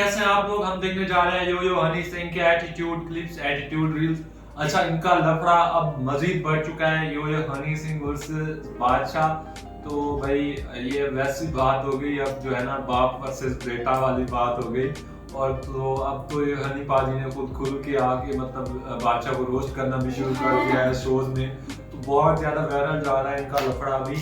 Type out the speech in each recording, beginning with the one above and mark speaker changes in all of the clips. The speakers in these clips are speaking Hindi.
Speaker 1: कैसे हैं आप लोग। हम देखने जा रहे हैं यो हनी सिंह के एटीट्यूड क्लिप्स, एटीट्यूड रील्स। अच्छा, इनका लफड़ा अब मजीद बढ़ चुका है, यो हनी सिंह वर्सेस बादशाह। तो भाई ये वैसी बात हो गई, अब जो है ना बाप वर्सेस बेटा वाली बात हो गई। और तो अब तो ये हनी पाजी ने खुद खुल के आके मतलब बादशाह को रोस्ट करना भी शुरू कर दिया है शोज में। तो बहुत ज्यादा वायरल जा रहा है इनका लफड़ा भी,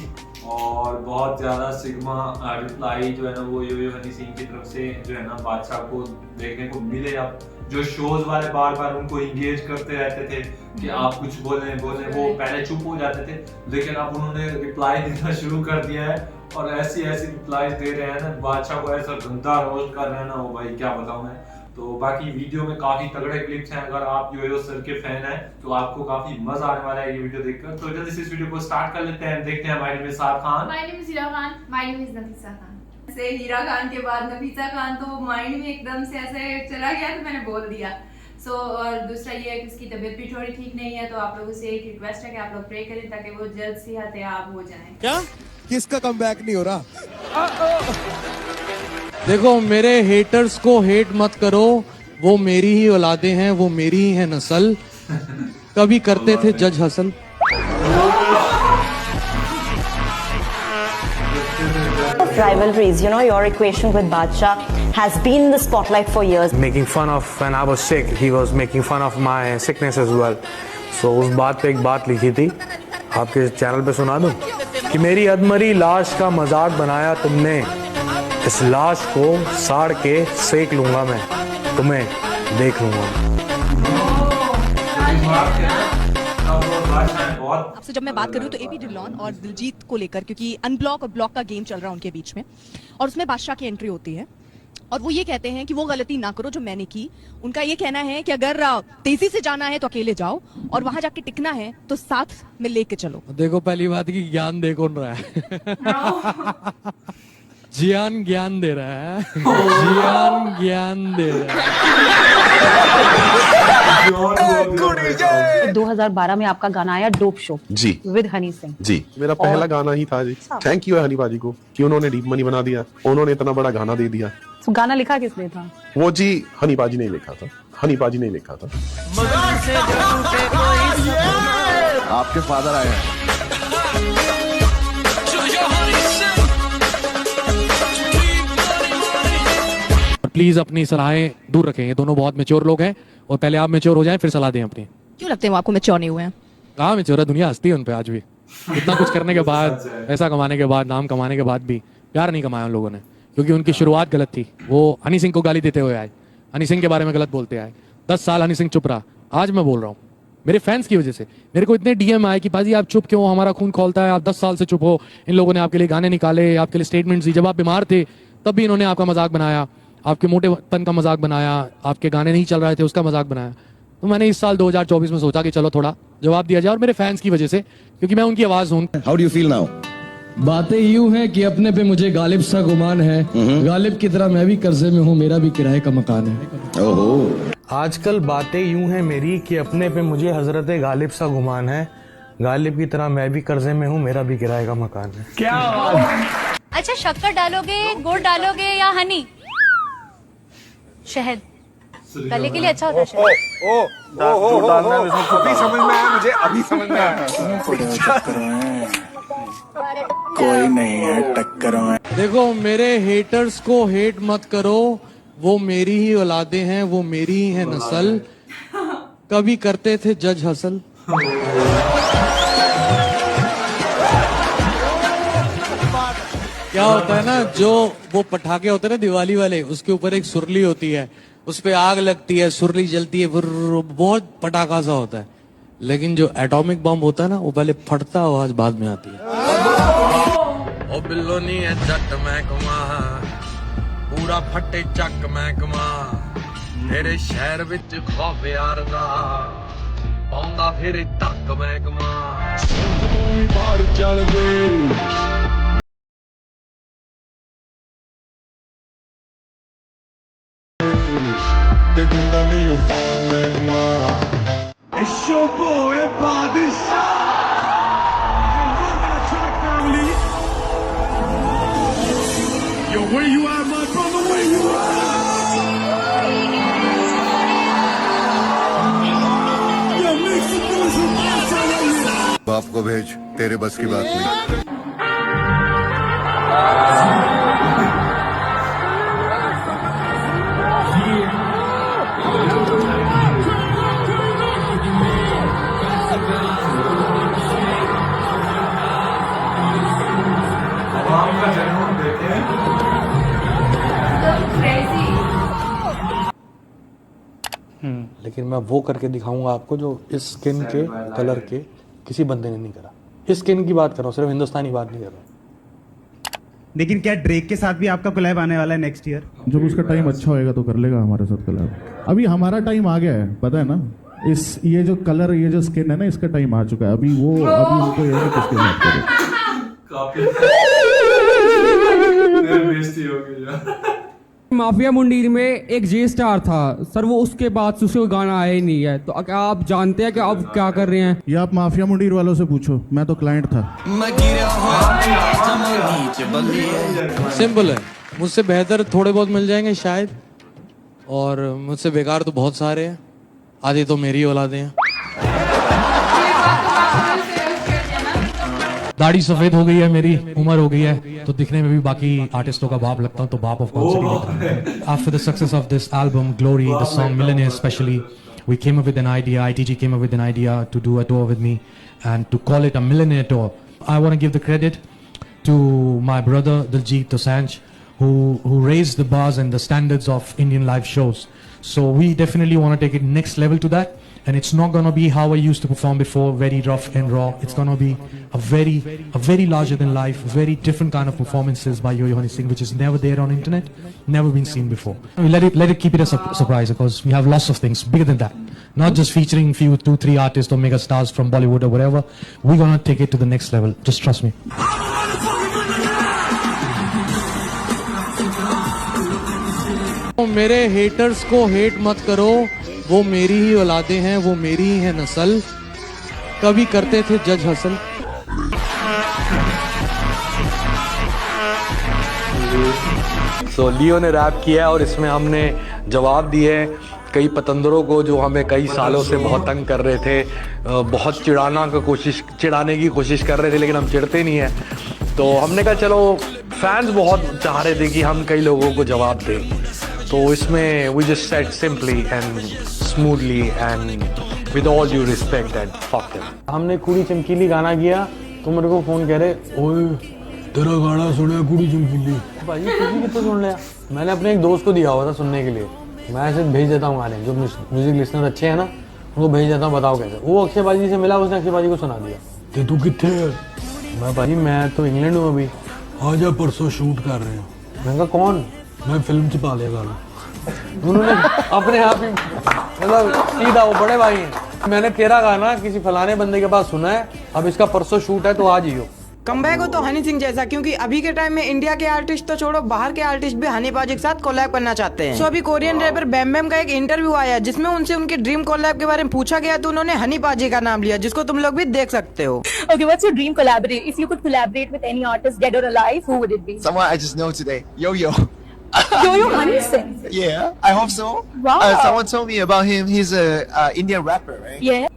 Speaker 1: और बहुत ज्यादा सिग्मा रिप्लाई जो है ना वो यो हनी सिंह की तरफ से जो है ना बादशाह को देखने को मिले। अब जो शोज वाले बार बार उनको इंगेज करते रहते थे कि आप कुछ बोले, वो पहले चुप हो जाते थे, लेकिन अब उन्होंने रिप्लाई देना शुरू कर दिया है और ऐसी रिप्लाई दे रहे हैं ना, बादशाह को ऐसा गंदा रोस्ट कर रहे हैं ना, वो भाई क्या बताऊं मैं। तो बाकी वीडियो में काफी तगड़े क्लिप्स हैं, अगर आप यो सर के फैन हैं तो आपको काफी मजा आने वाला है ये वीडियो देखकर। तो जल्दी से इस वीडियो को स्टार्ट कर लेते हैं, देखते हैं my name is Saad Khan,
Speaker 2: my name is Heera Khan, my name is Nafisa Khan.
Speaker 3: से हीरा खान के बाद नफीसा खान तो माइंड में एकदम से ऐसे चला गया तो मैंने बोल दिया। और दूसरा ये है कि उसकी तबीयत भी थोड़ी ठीक नहीं है, तो आप लोगों से एक रिक्वेस्ट है कि आप लोग प्रे करें ताकि वो जल्द सेहतयाब हो जाएं।
Speaker 4: क्या किसका कमबैक नहीं हो रहा? देखो, मेरे हेटर्स को हेट मत करो, वो मेरी ही औलादे हैं, वो मेरी ही है नस्ल। कभी करते थे जज hustle.
Speaker 5: Rivalries, you know, your equation with Badshah has been in the spotlight for years.
Speaker 6: Making fun of when I was sick, he was making fun of my sickness as well. So उस बात पे एक बात लिखी थी, आपके चैनल पे सुना दूं कि मेरी अधमरी लाश का मजाक बनाया तुमने, इस लाश को साड़ के सेक लूंगा मैं, तुम्हें देख लूंगा।
Speaker 7: आपसे जब मैं बात कर रही हूँ तो एपी डिलॉन और दिलजीत को लेकर, क्योंकि अनब्लॉक और ब्लॉक का गेम चल रहा है उनके बीच में, और उसमें बादशाह की एंट्री होती है और वो ये कहते हैं कि वो गलती ना करो जो मैंने की। उनका ये कहना है कि अगर तेजी से जाना है तो अकेले जाओ और वहां जाके टिकना है तो साथ में लेके चलो।
Speaker 4: देखो, पहली बात की ज्ञान दे कौन रहा है? जियान ज्ञान दे रहा है, जियान ज्ञान दे रहा है।
Speaker 5: 2012 में आपका गाना आया डोप शो
Speaker 8: जी
Speaker 5: विद हनी सिंह
Speaker 8: जी, मेरा पहला गाना ही था जी। थैंक यू है हनी बाजी को कि उन्होंने डीप मनी बना दिया, उन्होंने इतना बड़ा गाना दे दिया।
Speaker 5: तो गाना लिखा किसने था?
Speaker 8: वो जी हनी बाजी ने लिखा था, हनी बाजी ने लिखा था।
Speaker 9: आपके फादर आए हैं।
Speaker 4: प्लीज अपनी सलाहें दूर रखें, ये दोनों बहुत मैच्योर लोग हैं और पहले आप मैच्योर हो जाएं फिर सलाह दें अपनी।
Speaker 7: क्यों लगते हैं वो आपको मैच्योर नहीं हुए हैं?
Speaker 4: कहाँ मैच्योर है, दुनिया हंसती है उन पे आज भी। इतना कुछ करने के बाद, पैसा कमाने के बाद, नाम कमाने के बाद भी प्यार नहीं कमाया उन लोगों ने, क्योंकि उनकी शुरुआत गलत थी। वो हनी सिंह को गाली देते हुए आए, हनी सिंह के बारे में गलत बोलते आए, 10 साल हनी सिंह चुप रहा। आज मैं बोल रहा हूँ मेरे फैंस की वजह से, मेरे को इतने डीएम आए कि पाजी आप चुप क्यों, हमारा खून खोलता है, आप 10 साल से चुप हो। इन लोगों ने आपके लिए गाने निकाले, आपके लिए स्टेटमेंट्स दी, जब आप बीमार थे तब भी इन्होंने आपका मजाक बनाया, आपके मोटेपन का मजाक बनाया, आपके गाने नहीं चल रहे थे उसका मजाक बनाया। तो मैंने इस साल 2024 में सोचा कि चलो थोड़ा जवाब दिया जाए, और मेरे फैंस की वजह से, क्योंकि मैं उनकी आवाज हूँ।
Speaker 9: How do you feel now?
Speaker 10: बातें यूं है कि अपने पे मुझे गालिब सा गुमान है, गालिब की तरह मैं भी कर्जे में हूँ, मेरा भी किराए का मकान है।
Speaker 9: ओहो,
Speaker 6: आजकल बातें यूं है मेरी कि अपने पे मुझे हजरत गालिब सा गुमान है, गालिब की तरह मैं भी कर्जे में हूँ, मेरा भी किराए का मकान है। क्या?
Speaker 2: अच्छा, शक्कर डालोगे, गुड़ डालोगे या हनी? शहद गले के लिए अच्छा होता है शहद।
Speaker 9: अभी समझ में आया मुझे, अभी समझ में आया। कोई नहीं है टक्कर में।
Speaker 4: देखो, मेरे हेटर्स को हेट मत करो, वो मेरी ही औलादे हैं, वो मेरी ही है नस्ल। कभी करते थे जज हसल। क्या होता है ना, जो वो पटाखे होते हैं ना दिवाली वाले, उसके ऊपर एक सुरली होती है, उस पे आग लगती है, सुरली जलती है, बहुत पटाखा सा होता है। लेकिन जो एटॉमिक बम होता है ना, वो पहले फटता आवाज बाद में आती है। ओ बिल्लो नी है जट महकमा, पूरा फटे चक महकमा, तेरे शहर विच खौफ यार दा, पाਉਂਦਾ फिर तक महकमा, बाहर चल गए।
Speaker 9: It's your boy, Badshah. Yo, where you at, my brother? Where you at? बाप को भेज, तेरे बस की बात नहीं।
Speaker 1: आवाम का जुनून देखे
Speaker 3: क्रेजी।
Speaker 6: लेकिन मैं वो करके दिखाऊंगा आपको जो इस स्किन के कलर के किसी बंदे ने नहीं करा। इस स्किन की बात कर रहा हूँ, सिर्फ हिंदुस्तानी बात नहीं कर रहा हूँ।
Speaker 11: लेकिन क्या ड्रेक के साथ भी आपका कोलैब आने वाला है नेक्स्ट ईयर?
Speaker 10: जब उसका टाइम अच्छा होएगा तो कर लेगा हमारे साथ कोलैब। अभी हमारा टाइम आ गया है, पता है ना। ये जो कलर, ये जो स्किन है ना, इसका टाइम आ चुका है। अभी उनको ये है किसके साथ करे।
Speaker 1: काफी बेइज्जती हो गई यार।
Speaker 10: माफिया मुंडीर में एक जे स्टार था सर, वो उसके बाद से कोई गाना आया ही नहीं है। तो क्या आप जानते हैं कि अब क्या कर रहे हैं? ये आप माफिया मुंडीर वालों से पूछो, मैं तो क्लाइंट था।
Speaker 4: सिंपल है, मुझसे बेहतर थोड़े बहुत मिल जाएंगे शायद, और मुझसे बेकार तो बहुत सारे हैं। आधी तो मेरी औलादे हैं। दाढ़ी सफेद हो गई है, मेरी उम्र हो गई है, तो दिखने में भी बाकी आर्टिस्टों का बाप लगता हूं, तो बाप of course. After the success of this album glory, the song millionaire specially, we came up with an idea, ITG came up with an idea to do a tour with me and to call it a millionaire tour. I want to give the credit to my brother Diljit Dosanjh, who raised the bars and the standards of Indian live shows. So we definitely want to take it next level to that. And it's not going to be how I used to perform before, very rough and raw. It's going to be a very larger than life, very different kind of performances by Yo-Yo Honey Singh, which is never there on internet, never been seen before. I mean, let it keep it a surprise, because we have lots of things bigger than that. Not just featuring 2-3 artists or mega stars from Bollywood or whatever. We're going to take it to the next level. Just trust me. मेरे हेटर्स को हेट मत करो, वो मेरी ही औलादे हैं, वो मेरी ही है नस्ल, कभी करते थे जज हसल।
Speaker 6: सो लियो ने रैप किया और इसमें हमने जवाब दिए कई पतंदरों को जो हमें कई सालों से बहुत तंग कर रहे थे, बहुत चिढ़ाने की कोशिश कर रहे थे, लेकिन हम चिढ़ते नहीं है। तो हमने कहा चलो, फैंस बहुत चाह रहे थे कि हम कई लोगों को जवाब दें, तो इसमें we just said simply and smoothly and with all due respect that fuck them. हमने कुड़ी चमकीली गाना किया तो मेरे को फोन कह रहे, ओए तेरा गाना सुना कुड़ी चमकीली। भाई किसी कितना सुन लिया? मैंने अपने एक दोस्त को दिया हुआ था सुनने के लिए। मैं ऐसे भेज देता हूँ गाने, जो म्यूजिक लिसनर अच्छे हैं ना, उनको भेज देता हूँ, बताओ कैसे। वो अक्षय बाजी से मिला, उसने अक्षय बाजी को सुना दिया। ते तू कितने है? मैं भाई मैं तो इंग्लैंड हूँ अभी। आज आप परसों शूट कर रहे हो? मैंने कहा कौन? मैं फिल्म छुपा लेगा। उन्होंने अपने आप ही मतलब सीधा, वो बड़े भाई हैं। मैंने तेरा गाना किसी फलाने बंदे के पास सुना है, अब इसका परसों शूट है तो आज ही हो।
Speaker 12: कमबैक हो तो हनी सिंह जैसा, क्योंकि अभी के टाइम में इंडिया के आर्टिस्ट तो छोड़ो, बाहर के आर्टिस्ट भी हनी पाजी के साथ कोलैब करना चाहते हैं। सो अभी कोरियन रैपर बैम बैम का एक इंटरव्यू आया जिसमें उनसे उनके ड्रीम कोलैब के बारे में पूछा गया, तो उन्होंने हनी पाजी का नाम लिया, जिसको तुम लोग भी देख सकते हो।
Speaker 2: Okay, what's your dream collaborate? If you could collaborate with any artist, dead or alive, who would it be?
Speaker 9: Someone I just know today, Yo-Yo.
Speaker 2: Yo-Yo Honey Singh.
Speaker 9: Yeah, I hope so.
Speaker 2: Wow.
Speaker 9: Someone told me about him. He's a Indian rapper, right?
Speaker 2: Yeah.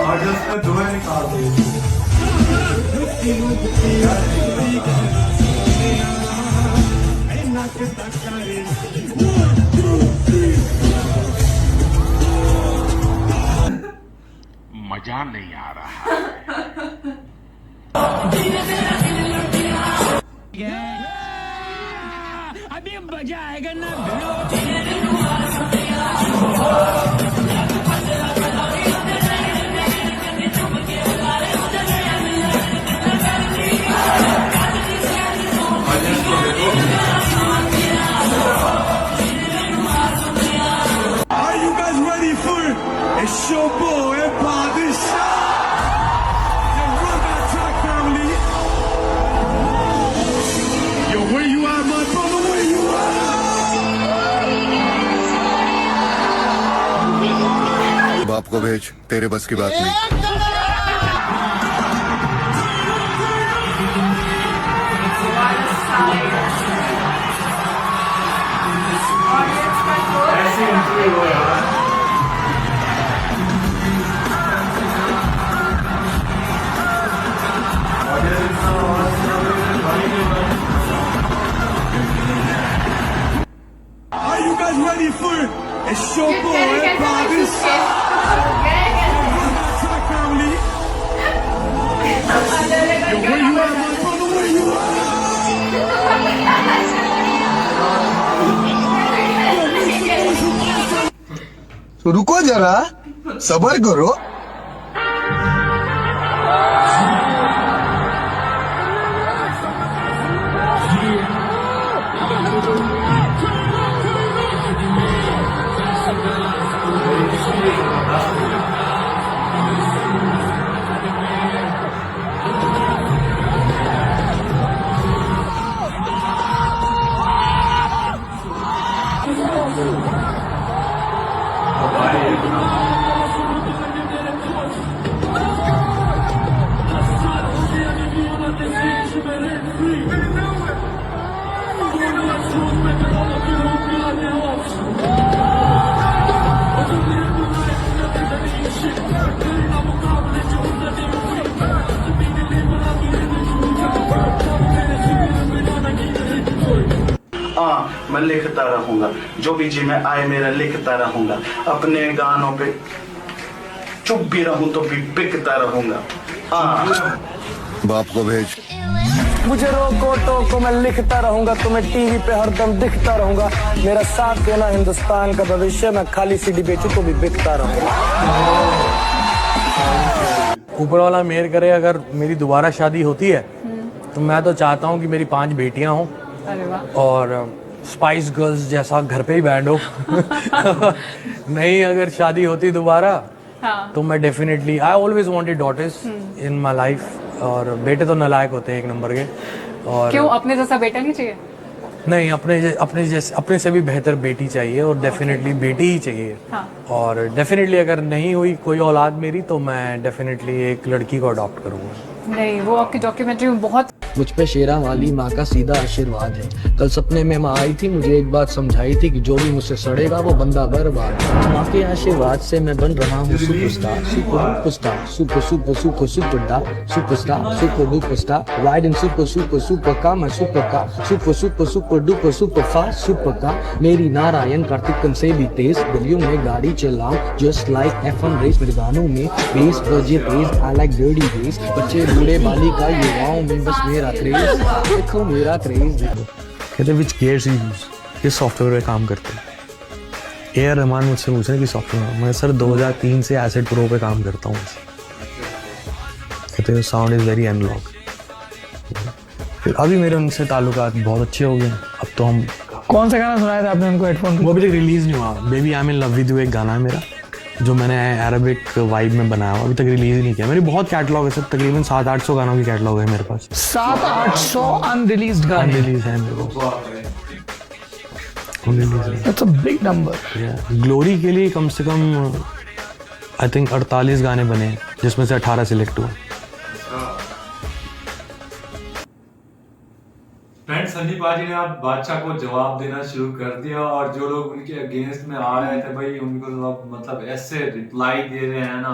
Speaker 1: Artist ने धुएं निकाल दिए।
Speaker 9: मजा नहीं आ रहा
Speaker 10: अभी मजा आएगा ना।
Speaker 11: Are you guys ready for a show boy and party show? And run that track, family. Yo, where you at, my brother? Where you at?
Speaker 9: बाप को भेज, तेरे बस की बात नहीं।
Speaker 11: Are you guys ready for a show
Speaker 3: ये
Speaker 11: boy
Speaker 3: कैसे
Speaker 11: and
Speaker 3: कैसे मैं
Speaker 11: Bodies?
Speaker 3: छुप के
Speaker 11: Track family. Yo, where you at, my brother? Where you
Speaker 9: तो रुको जरा, सबर करो.
Speaker 13: मैं लिखता रहूंगा, जो भी जी में आए मेरा लिखता रहूंगा, अपने गानों पे चुप भी रहूं तो भी बिकता रहूंगा.
Speaker 9: बाप को भेज.
Speaker 6: मुझे रोको टोको मैं लिखता रहूंगा, तुम्हें टीवी पे हरदम दिखता रहूंगा. मेरा साथ देना हिंदुस्तान का भविष्य, मैं खाली सीडी बेचूं तो भी बिकता रहूंगा. ऊपर वाला मेहर करे, अगर मेरी दोबारा शादी होती है तो मैं तो चाहता हूँ कि मेरी 5 बेटियां हों और स्पाइस गर्ल्स जैसा घर पे ही बैंड हो. नहीं, अगर शादी होती दोबारा तो मैं definitely I always wanted daughters in my life. और बेटे तो नालायक होते हैं एक नंबर के. और
Speaker 2: क्यों, अपने जैसा बेटा नहीं चाहिए?
Speaker 6: नहीं, अपने से भी बेहतर बेटी चाहिए और डेफिनेटली बेटी ही चाहिए. और डेफिनेटली अगर नहीं हुई कोई औलाद मेरी तो मैं डेफिनेटली एक लड़की को अडॉप्ट करूंगा.
Speaker 2: नहीं, वो आपकी डॉक्यूमेंट्री में बहुत
Speaker 14: मुझ पे शेरा वाली माँ का सीधा आशीर्वाद है. कल सपने में माँ आई थी, मुझे एक बात समझाई थी कि जो भी मुझसे सड़ेगा वो बंदा बर्बाद. माँ के आशीर्वाद से मैं बन रहा हूँ superstar, superstar, super super super superstar, superstar, super duperstar, riding super super super का मैं सुपर का, super super super duper super fast super का. मेरी नारायण कार्तिकन से भी तेज, गलियों में गाड़ी चलाऊं जस्ट लाइक F1 रेस. मेरे गानों में बेस बजे तेज, आई लाइक डर्टी बेस. बच्चे बूढ़े बालिका युवाओं में बस मेरा क्रेज, देखो मेरा क्रेज देखो.
Speaker 6: कहते विच गेयर्स यू यूज, किस सॉफ्टवेयर पे काम करते हैं? ए.आर. रहमान मुझसे पूछ रहे हैं कि सॉफ्टवेयर. मैं सर 2003 से एसिड प्रो पे काम करता हूँ. कहते हैं साउंड इज वेरी एनालॉग. फिर अभी मेरे उनसे ताल्लुकात बहुत अच्छे हो गए. अब तो हम
Speaker 12: कौन सा गाना सुनाया था आपने उनको हेडफोन?
Speaker 6: वो अभी तक रिलीज नहीं हुआ. Baby I am in love with you एक गाना है मेरा जो मैंने अरबिक वाइब में बनाया हुआ, अभी तक रिलीज ही नहीं किया. मेरी बहुत कैटलॉग है सर, तकरीबन 700-800 गानों की कैटलॉग है मेरे पास.
Speaker 12: 700-800 अनरिलीज्ड गाने.
Speaker 6: अनरिलीज है मेरे पास.
Speaker 12: That's a big number.
Speaker 6: Glory के लिए कम से कम आई थिंक 48 गाने बने जिसमें से 18 सिलेक्ट हुए.
Speaker 1: फ्रेंड्स, संदीप बाजी ने अब बादशाह को जवाब देना शुरू कर दिया और जो लोग उनके अगेंस्ट में आ रहे थे भाई उनको मतलब ऐसे रिप्लाई दे रहे हैं ना,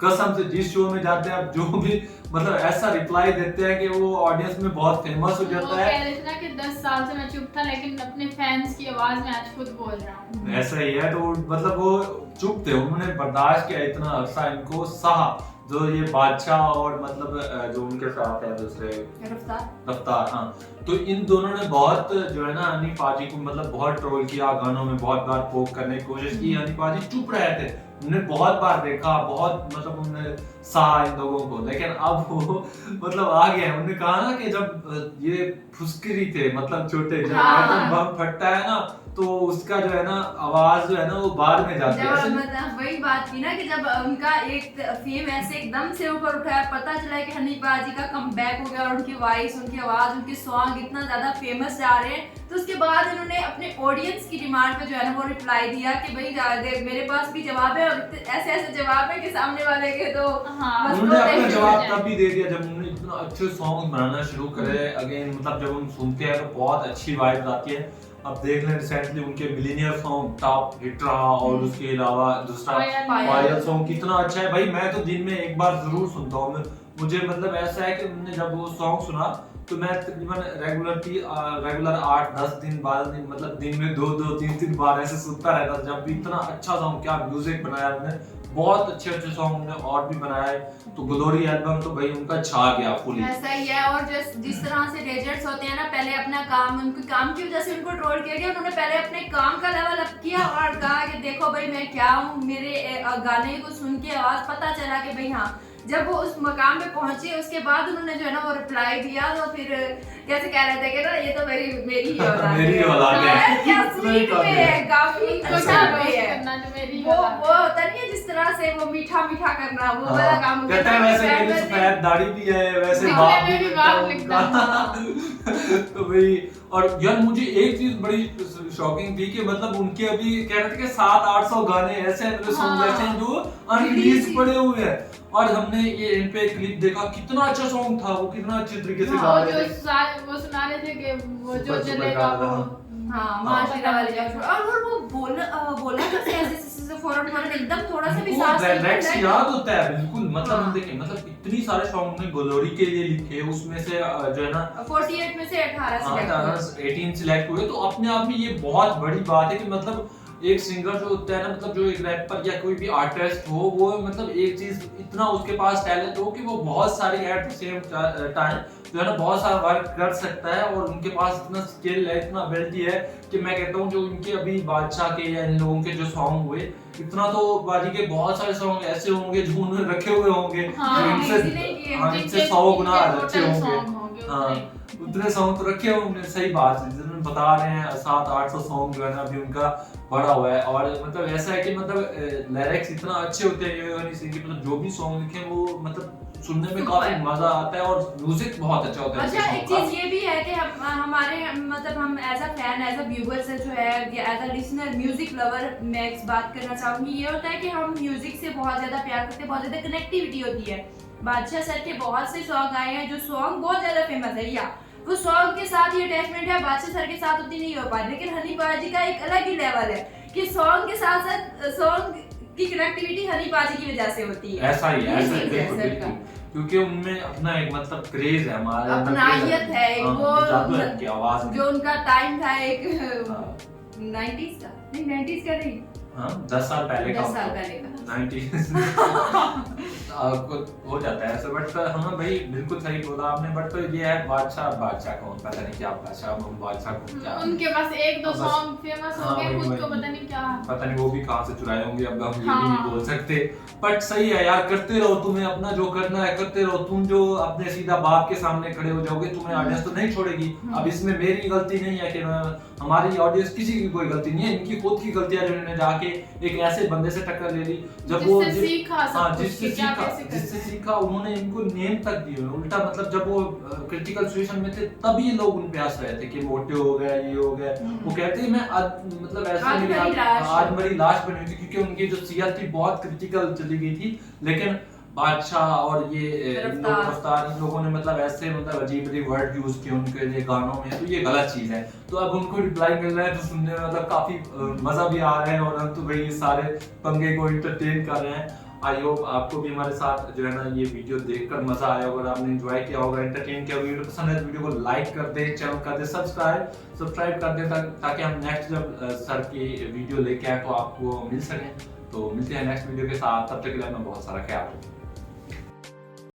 Speaker 1: कसम से जिस शो में जाते हैं अब जो भी मतलब ऐसा रिप्लाई देते हैं कि वो ऑडियंस में बहुत फेमस हो जाता है.
Speaker 15: कह रहे थे ना कि 10 साल से मैं चुप था लेकिन अपने फैंस की आवाज में आज खुद बोल रहा हूँ.
Speaker 1: ऐसा ही है. तो मतलब वो चुप थे, उन्होंने बर्दाश्त किया इतना अरसा, इनको सहा जो ये बादशाह और मतलब जो उनके साथ है दूसरे रफ्तार. हाँ, तो इन दोनों ने बहुत जो है ना हनी पाजी को मतलब बहुत ट्रोल किया, गानों में बहुत बार पोक करने की कोशिश की. हनी पाजी चुप रहे थे, उन्होंने बहुत बार देखा, बहुत मतलब उन्होंने सहा इन लोगों को. लेकिन अब वो मतलब आ गए. उन्होंने कहा ना कि जब ये फुसकरी थे मतलब छोटे जब बम फटता है ना तो उसका जो है ना आवाज जो है ना वो बाहर में जाती है.
Speaker 3: मतलब वही बात की ना कि जब उनका एक फेम ऐसे एकदम से ऊपर उठाया, पता चला कि हनी पाजी का कमबैक हो गया और उनकी वॉइस, उनकी आवाज, उनके सॉन्ग इतना ज्यादा फेमस जा रहे हैं, तो उसके बाद उन्होंने अपने ऑडियंस की डिमांड पे जो है ना वो रिप्लाई दिया कि भाई मेरे पास भी जवाब है और ऐसे ऐसे जवाब है कि सामने वाले के तो
Speaker 1: उन्होंने अपना जवाब तब भी दे दिया जब उन्होंने इतना अच्छे सॉन्ग बनाना शुरू करे. अगेन मतलब जब हम सुनते हैं तो बहुत अच्छी वाइब आती है अब देख लें रिसेंटली उनके मिलीनियर सॉन्ग टॉप हिट रहा, और उसके अलावा दूसरा पायल सॉन्ग कितना अच्छा है भाई। मैं तो दिन में एक बार जरूर सुनता हूँ। मुझे मतलब ऐसा है कि मैंने जब वो सॉन्ग सुना तो मैं तकरीबन रेगुलर 8-10 दिन 12 दिन मतलब दिन में 2-2 3-3 बार ऐसे सुनता रहता था। जब भी इतना अच्छा सॉन्ग, क्या म्यूजिक बनाया उन्होंने, बहुत अच्छे सॉन्ग उन्होंने और भी बनाए। तो ग्लोरी एल्बम तो भाई उनका छा गया फुली।
Speaker 3: ऐसा ही है। और जिस तरह से डेजर्ट्स होते हैं ना, पहले अपना काम, उनके काम की वजह से उनको ट्रोल किया गया, उन्होंने पहले अपने काम का लेवल अप किया और कहा कि देखो भाई मैं क्या हूँ। मेरे गाने को सुन के आवाज पता चला कि भाई हाँ, जब वो उस मकाम पे पहुंचे उसके बाद उन्होंने जो है ना वो रिप्लाई दिया, तो फिर कैसे कह रहे थे कि ना ये तो मेरी ही औलाद है। क्या स्वीट वे है, काफी अच्छा वे है। वो होता नहीं है जिस तरह से वो मीठा करना, वो वाला काम
Speaker 1: कहता है। वैसे मेरी सफेद दाढ़ी भी है, वैसे बाप भी लिखता है। तो भाई, और यार मुझे एक चीज बड़ी शॉकिंग थी कि मतलब उनके अभी कह रहे थे कि 700-800 गाने ऐसे सॉन्ग ऐसे हैं जो अनरिलीज पड़े हुए हैं। और हमने ये इन पे क्लिप देखा, कितना अच्छा सॉन्ग था वो, कितना अच्छे तरीके से गा रहे थे।
Speaker 15: वो सुना रहे थे कि वो जो चलेगा वो
Speaker 3: माशाल्लाह वाले जो, और वो बोला कैसे ऐसे फौरन एकदम थोड़ा सा भी सांस
Speaker 1: नहीं याद होता है बिल्कुल। मतलब देखिए, मतलब इतनी सारे सॉन्ग ने ग्लोरी के लिए लिखे, उसमें से जो है ना
Speaker 3: 48 में से
Speaker 1: 18 सिलेक्ट हुए। तो अपने आप में ये बहुत बड़ी बात है कि मतलब एक सिंगर जो होता है ना, मतलब जो एक रैपर या कोई भी आर्टिस्ट हो, वो मतलब एक चीज इतना उसके पास टैलेंट हो कि वो बहुत सारी एट द सेम टाइम जो है ना बहुत सारा वर्क कर सकता है। और उनके पास इतना स्किल है, इतना एबिलिटी है कि मैं कहता हूँ जो इनके अभी बादशाह के या इन लोगों के जो सॉन्ग हुए, इतना तो बाजी के बहुत सारे सॉन्ग ऐसे होंगे जो उन्होंने रखे हुए होंगे इनसे 100 गुना अच्छे होंगे। हाँ, उतने सॉन्ग तो रखे होंगे। सही बात है, जिन्होंने बता रहे हैं 700-800 सॉन्ग जो है ना अभी उनका बड़ा हुआ है। और मतलब ऐसा है कि मतलब लिरिक्स इतना अच्छे होते हैं योनी सिंह के, मतलब जो भी सॉन्ग लिखे वो मतलब सुनने में काफी मजा आता है और म्यूजिक बहुत अच्छा होता है।
Speaker 3: अच्छा, एक चीज ये भी है कि हमारे मतलब हम as a fan, as a viewer से जो है, as a listener, music lover, मैं एक बात करना चाहूंगी, ये होता है कि हम म्यूजिक से बहुत ज्यादा प्यार करते हैं, बहुत ज्यादा कनेक्टिविटी होती है। बादशाह सर के बहुत से सॉन्ग आए हैं जो सॉन्ग बहुत ज्यादा फेमस है, या वो सॉन्ग के साथ ये अटैचमेंट है बादशाह सर के साथ उतनी नहीं हो पाती। लेकिन हनी पाजी का एक अलग ही लेवल है कि सॉन्ग के साथ साथ सॉन्ग की कनेक्टिविटी हनी पाजी की वजह से होती है।
Speaker 1: ऐसा ही है, क्योंकि उनमें अपना एक मतलब क्रेज है, हमारे
Speaker 3: अपनायत है, वो
Speaker 1: की आवाज
Speaker 3: जो उनका टाइम था एक 90s का, नहीं 90s का नहीं,
Speaker 1: 10 साल पहले का 90s हो जाता है ऐसा। बट हाँ भाई बिल्कुल सही बोला आपने। बट तो ये है बादशाह कौन, पता नहीं क्या बादशाह को क्या,
Speaker 15: उनके पास 1-2 सॉन्ग फेमस हो गए, खुद को पता नहीं क्या,
Speaker 1: पता नहीं वो भी कहां से चुराए होंगे, अब हम ये भी नहीं बोल सकते। बट सही है यार, करते रहो, तुम्हें अपना जो करना है करते रहो। तुम जो अपने सीधा बाप के सामने खड़े हो जाओगे, तुम्हें ऑडियंस तो नहीं छोड़ेगी। अब इसमें मेरी गलती नहीं है कि हमारी ऑडियंस, किसी की कोई गलती नहीं है, इनकी खुद की गलती है जो इन्होंने जाके एक ऐसे बंदे से टक्कर ले ली जब वो जिससे सीखा उन्होंने इनको नेम तक दिए। उल्टा मतलब जब वो क्रिटिकल सिचुएशन में थे तब ये लोग उन पे हंस रहे थे कि मोटे हो गए, ये हो गए। वो कहते हैं मैं मतलब ऐसे आज मेरी लाश बनी हुई थी, क्योंकि उनकी जो सीहत थी बहुत क्रिटिकल चली गई थी। लेकिन बादशाह और ये रफ्तार, इन लोगों ने मतलब ऐसे मतलब अजीब अजीब वर्ड यूज किए उनके लिए गानों में, तो ये गलत चीज है। तो अब उनको रिप्लाई मिल रहा है तो सुनने में मतलब काफी मजा भी आ रहा है, और हम तो भाई सारे पंगे को एंटरटेन कर रहे हैं। आई होप आपको भी हमारे साथ जो है ना ये वीडियो देखकर मजा आया होगा, आपने एंजॉय किया होगा, एंटरटेन किया। वीडियो पसंद है तो वीडियो को लाइक कर दें, चैनल कर दें सब्सक्राइब कर दें, ताकि हम नेक्स्ट जब सर की वीडियो लेके आए तो आपको मिल सके। तो मिलते हैं नेक्स्ट वीडियो के साथ, तब तक के लिए अपना बहुत सारा ख्याल रखें।